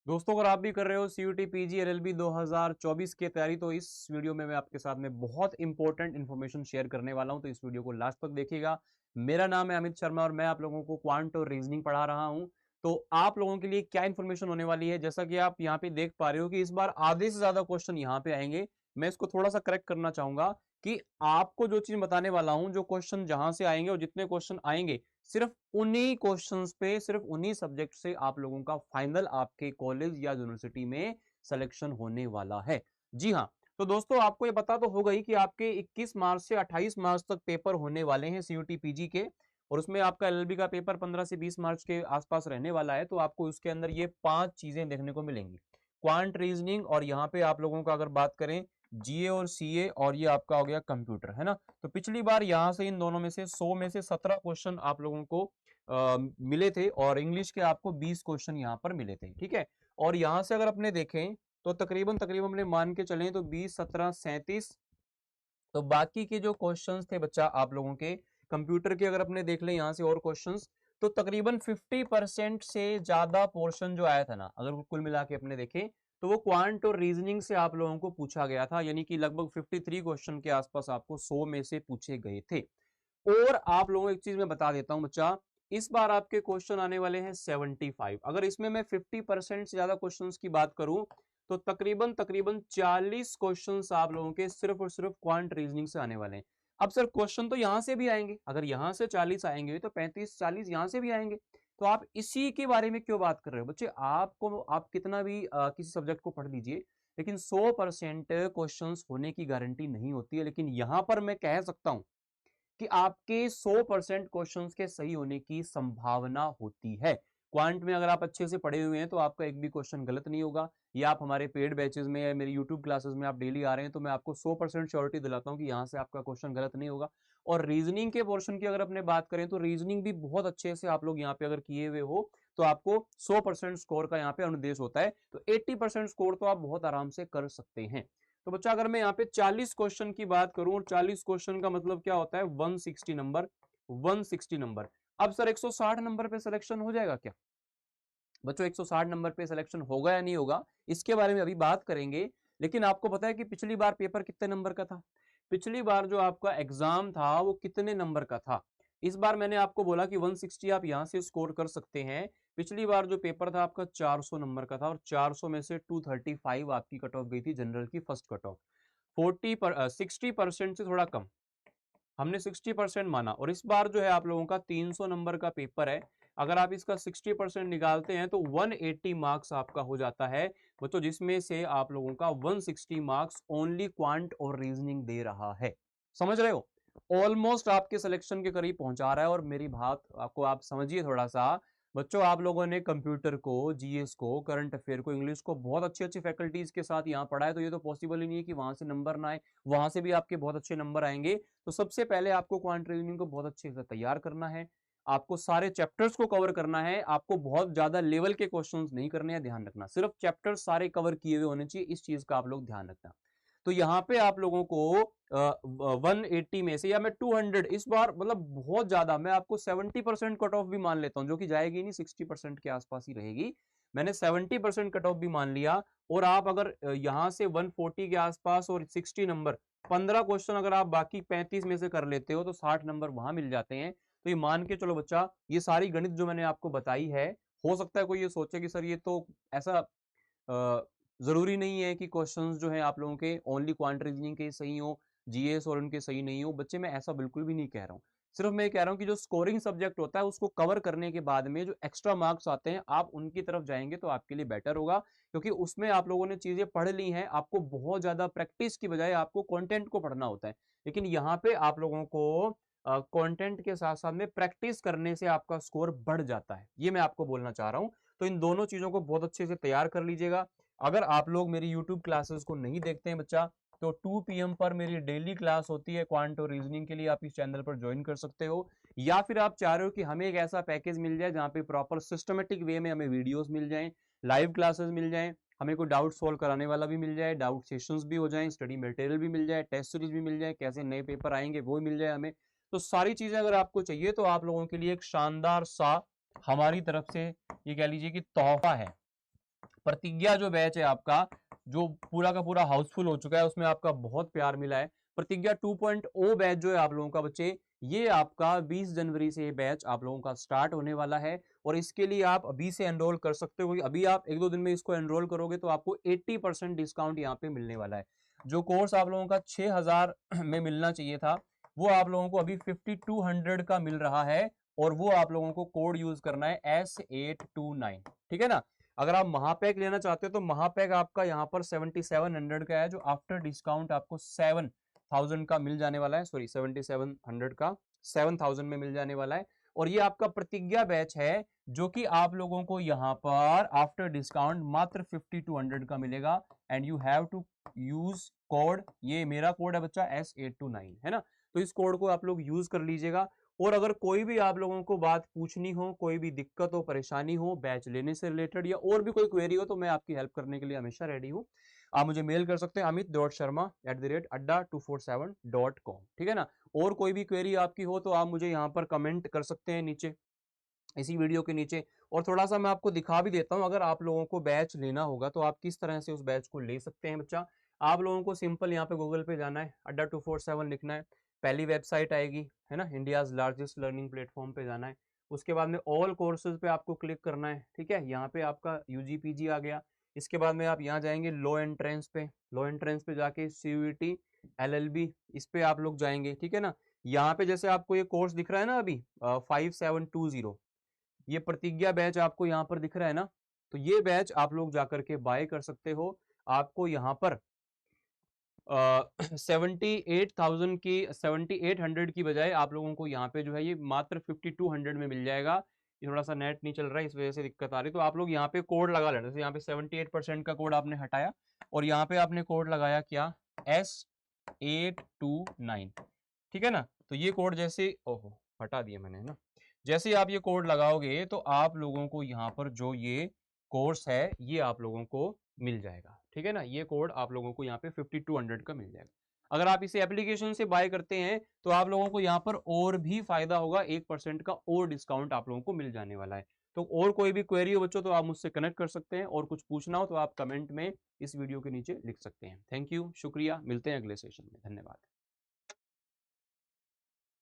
दोस्तों, अगर आप भी कर रहे हो सीयूटी पीजी एलएलबी 2024 की तैयारी, तो इस वीडियो में मैं आपके साथ में बहुत इंपॉर्टेंट इन्फॉर्मेशन शेयर करने वाला हूं, तो इस वीडियो को लास्ट तक देखिएगा। मेरा नाम है अमित शर्मा और मैं आप लोगों को क्वांट और रीजनिंग पढ़ा रहा हूं। तो आप लोगों के लिए क्या इन्फॉर्मेशन होने वाली है, जैसा कि आप यहाँ पे देख पा रहे हो कि इस बार आधे से ज्यादा क्वेश्चन यहाँ पे आएंगे। मैं इसको थोड़ा सा करेक्ट करना चाहूंगा कि आपको जो चीज बताने वाला हूं, जो क्वेश्चन जहां से आएंगे और जितने क्वेश्चन आएंगे, सिर्फ उन्हीं क्वेश्चंस पे, सिर्फ उन्हीं सब्जेक्ट से आप लोगों का फाइनल आपके कॉलेज या यूनिवर्सिटी में सिलेक्शन होने वाला है। जी हाँ। तो दोस्तों, आपको ये पता तो होगा ही कि आपके 21 मार्च से 28 मार्च तक पेपर होने वाले हैं सीयूटी पीजी के, और उसमें आपका एलएलबी का पेपर 15 से 20 मार्च के आसपास रहने वाला है। तो आपको उसके अंदर ये 5 चीजें देखने को मिलेंगी: क्वांट रीजनिंग, और यहाँ पे आप लोगों का अगर बात करें जीए और सीए, और ये आपका हो गया कंप्यूटर, है ना। तो पिछली बार यहाँ से इन दोनों में से 100 में से 17 क्वेश्चन आप लोगों को मिले थे, और इंग्लिश के आपको 20 क्वेश्चन यहाँ पर मिले थे, ठीक है। और यहाँ से अगर अपने देखें तो तकरीबन तकरीबन अपने मान के चलें तो 20 17 37, तो बाकी के जो क्वेश्चंस थे बच्चा आप लोगों के कंप्यूटर के, अगर अपने देख लें यहाँ से और क्वेश्चंस, तो तकरीबन 50% से ज्यादा पोर्शन जो आया था ना, अगर कुल मिला के अपने देखें, तो वो क्वांट और रीजनिंग से आप लोगों को पूछा गया था, यानी कि लगभग 53 क्वेश्चन के आसपास आपको 100 में से पूछे गए थे। और आप लोगों को एक चीज मैं बता देता हूं बच्चा, इस बार आपके क्वेश्चन आने वाले हैं 75। अगर इसमें मैं 50% से ज्यादा क्वेश्चंस की बात करूं, तो तकरीबन तकरीबन 40 क्वेश्चंस आप लोगों के सिर्फ और सिर्फ क्वांट रीजनिंग से आने वाले हैं। अब सर, क्वेश्चन तो यहां से भी आएंगे, अगर यहां से 40 आएंगे तो 35 40 यहां से भी आएंगे। तो आप इसी के बारे में क्यों बात कर रहे हो बच्चे? आपको, आप कितना भी किसी सब्जेक्ट को पढ़ लीजिए, लेकिन 100% क्वेश्चन होने की गारंटी नहीं होती है। लेकिन यहां पर मैं कह सकता हूं कि आपके 100% क्वेश्चंस के सही होने की संभावना होती है। क्वांट में अगर आप अच्छे से पढ़े हुए हैं तो आपका एक भी क्वेश्चन गलत नहीं होगा। या आप हमारे पेड बैचेस में या मेरी यूट्यूब क्लासेस में आप डेली आ रहे हैं, तो मैं आपको 100% श्योरिटी दिलाता हूं कि यहां से आपका क्वेश्चन गलत नहीं होगा। और रीजनिंग के पोर्शन की अगर अपने बात करें, तो रीजनिंग भी बहुत अच्छे से आप लोग यहाँ पे अगर किए हुए हो, तो आपको 100% स्कोर का यहाँ पे अनुदेश होता है। तो 80% स्कोर तो आप बहुत आराम से कर सकते हैं। तो बच्चा, अगर मैं यहाँ पे 40 क्वेश्चन की बात करूं, और 40 क्वेश्चन का मतलब क्या होता है? 160 नंबर। 160 नंबर। अब सर, 160 नंबर पे सिलेक्शन हो जाएगा क्या? बच्चों, 160 नंबर पे सिलेक्शन होगा या नहीं होगा, इसके बारे में अभी बात करेंगे। लेकिन आपको पता है कि पिछली बार पेपर कितने नंबर का था? पिछली बार जो आपका एग्जाम था वो कितने नंबर का था? इस बार मैंने आपको बोला कि 160 आप यहां से स्कोर कर सकते हैं। पिछली बार जो पेपर था आपका 400 नंबर का था, और 400 में से 235 आपकी कट ऑफ गई थी जनरल की फर्स्ट कट ऑफ। 60% से थोड़ा कम, हमने 60% माना। और इस बार जो है आप लोगों का 300 नंबर का पेपर है। अगर आप इसका 60% निकालते हैं तो 180 मार्क्स आपका हो जाता है बच्चों, जिसमें से आप लोगों का 160 मार्क्स ओनली क्वांट और रीजनिंग दे रहा है। समझ रहे हो? ऑलमोस्ट आपके सिलेक्शन के करीब पहुंचा रहा है। और मेरी बात आपको, आप समझिए थोड़ा सा बच्चों, आप लोगों ने कंप्यूटर को, जीएस को, करंट अफेयर को, इंग्लिश को बहुत अच्छी अच्छी फैकल्टीज के साथ यहाँ पढ़ा है, तो ये तो पॉसिबल ही नहीं है कि वहां से नंबर ना आए। वहां से भी आपके बहुत अच्छे नंबर आएंगे। तो सबसे पहले आपको क्वांट रीजनिंग को बहुत अच्छे से तैयार करना है। आपको सारे चैप्टर्स को कवर करना है। आपको बहुत ज्यादा लेवल के क्वेश्चंस नहीं करने हैं, ध्यान रखना। सिर्फ चैप्टर्स सारे कवर किए हुए होने चाहिए, इस चीज का आप लोग ध्यान रखना। तो यहाँ पे आप लोगों को 180 में से, या मैं 200 इस बार, मतलब बहुत ज्यादा, मैं आपको 70% कट ऑफ भी मान लेता हूँ, जो कि जाएगी नहीं, 60% के आसपास ही रहेगी। मैंने 70% कट ऑफ भी मान लिया। और आप अगर यहाँ से 140 के आसपास और 60 नंबर, 15 क्वेश्चन अगर आप बाकी 35 में से कर लेते हो, तो 60 नंबर वहां मिल जाते हैं। तो ये मान के चलो बच्चा, ये सारी गणित जो मैंने आपको बताई है, हो सकता है कोई ये सोचे कि सर ये तो ऐसा जरूरी नहीं है कि क्वेश्चंस जो है आप लोगों के ओनली क्वांट रीजनिंग के सही हो, जीएस और उनके सही नहीं हो। बच्चे, मैं ऐसा बिल्कुल भी नहीं कह रहा हूँ। सिर्फ मैं कह रहा हूँ कि जो स्कोरिंग सब्जेक्ट होता है उसको कवर करने के बाद में जो एक्स्ट्रा मार्क्स आते हैं, आप उनकी तरफ जाएंगे तो आपके लिए बेटर होगा। क्योंकि उसमें आप लोगों ने चीजें पढ़ ली हैं, आपको बहुत ज्यादा प्रैक्टिस की बजाय आपको कंटेंट को पढ़ना होता है। लेकिन यहाँ पे आप लोगों को कंटेंट के साथ साथ में प्रैक्टिस करने से आपका स्कोर बढ़ जाता है, ये मैं आपको बोलना चाह रहा हूँ। तो इन दोनों चीजों को बहुत अच्छे से तैयार कर लीजिएगा। अगर आप लोग मेरी यूट्यूब क्लासेस को नहीं देखते हैं बच्चा, तो 2 PM पर मेरी डेली क्लास होती है क्वांट और रीजनिंग के लिए, आप इस चैनल पर ज्वाइन कर सकते हो। या फिर आप चाह रहे हो कि हमें एक ऐसा पैकेज मिल जाए जहाँ पे प्रॉपर सिस्टमेटिक वे में हमें वीडियोस मिल जाएं, लाइव क्लासेस मिल जाएं, हमें कोई डाउट सॉल्व कराने वाला भी मिल जाए, डाउट सेशंस भी हो जाएं, स्टडी मटेरियल भी मिल जाए, टेस्ट सीरीज भी मिल जाए, कैसे नए पेपर आएंगे वो मिल जाए हमें, तो सारी चीजें अगर आपको चाहिए, तो आप लोगों के लिए एक शानदार सा हमारी तरफ से, ये कह लीजिए कि तोहफा है। प्रतिज्ञा जो बैच है आपका, जो पूरा का पूरा हाउसफुल हो चुका है, उसमें आपका बहुत प्यार मिला है। प्रतिज्ञा 2.0 बैच जो है आप लोगों का बच्चे, ये आपका 20 जनवरी से ये बैच आप लोगों का स्टार्ट होने वाला है। और इसके लिए आप अभी से एनरोल कर सकते हो, अभी आप 1-2 दिन में इसको एनरोल करोगे तो आपको 80% डिस्काउंट यहाँ पे मिलने वाला है। जो कोर्स आप लोगों का 6000 में मिलना चाहिए था, वो आप लोगों को अभी 5200 का मिल रहा है। और वो आप लोगों को कोड यूज करना है S829, ठीक है ना। अगर आप महापैक लेना चाहते हो तो महापैक आपका यहाँ पर 7700 का है, जो आफ्टर डिस्काउंट आपको 7000 का मिल जाने वाला है। सॉरी, 7700 का 7000 में मिल जाने वाला है। और ये आपका प्रतिज्ञा बैच है, जो कि आप लोगों को यहाँ पर आफ्टर डिस्काउंट मात्र 5200 का मिलेगा। And you have to use code, ये मेरा कोड है बच्चा S829, है ना। तो इस कोड को आप लोग यूज कर लीजिएगा। और अगर कोई भी आप लोगों को बात पूछनी हो, कोई भी दिक्कत हो, परेशानी हो बैच लेने से रिलेटेड, या और भी कोई क्वेरी हो, तो मैं आपकी हेल्प करने के लिए हमेशा रेडी हूँ। आप मुझे मेल कर सकते हैं amit.sharma@adda247.com, ठीक है ना। और कोई भी क्वेरी आपकी हो तो आप मुझे यहाँ पर कमेंट कर सकते हैं नीचे, इसी वीडियो के नीचे। और थोड़ा सा मैं आपको दिखा भी देता हूँ, अगर आप लोगों को बैच लेना होगा तो आप किस तरह से उस बैच को ले सकते हैं बच्चा। आप लोगों को सिंपल यहाँ पे गूगल पे जाना है, adda247 लिखना है, पहली वेबसाइट आएगी, है ना, इंडियाज लार्जेस्ट लर्निंग प्लेटफॉर्म पे जाना है। उसके बाद में ऑल कोर्सेज पे आपको क्लिक करना है, ठीक है। यहाँ पे आपका यूजी पीजी आ गया। इसके बाद में आप यहाँ जाएंगे लो एंट्रेंस पे, लो एंट्रेंस पे जाके CUET LLB, इस पे आप लोग जाएंगे, ठीक है ना। यहाँ पे जैसे आपको ये कोर्स दिख रहा है ना अभी 5720, ये प्रतिज्ञा बैच आपको यहाँ पर दिख रहा है ना, तो ये बैच आप लोग जाकर के बाय कर सकते हो। आपको यहाँ पर 78,000 की 7800 की बजाय आप लोगों को यहाँ पे जो है ये मात्र 5200 में मिल जाएगा। ये थोड़ा सा नेट नहीं चल रहा है, इस वजह से दिक्कत आ रही है। तो आप लोग यहाँ पे कोड लगा लेना, जैसे यहाँ पे 78% का कोड आपने हटाया और यहाँ पे आपने कोड लगाया क्या, S829, ठीक है ना। तो ये कोड जैसे, ओहो हटा दिया मैंने, है ना। जैसे आप ये कोड लगाओगे तो आप लोगों को यहाँ पर जो ये कोर्स है ये आप लोगों को मिल जाएगा, ठीक है ना। ये कोड आप लोगों को यहाँ पे 5200 का मिल जाएगा। अगर आप इसे एप्लीकेशन से बाय करते हैं तो आप लोगों को यहाँ पर और भी फायदा होगा, 1% का और डिस्काउंट आप लोगों को मिल जाने वाला है। तो और कोई भी क्वेरी हो बच्चों तो आप मुझसे कनेक्ट कर सकते हैं, और कुछ पूछना हो तो आप कमेंट में इस वीडियो के नीचे लिख सकते हैं। थैंक यू, शुक्रिया, मिलते हैं अगले सेशन में, धन्यवाद।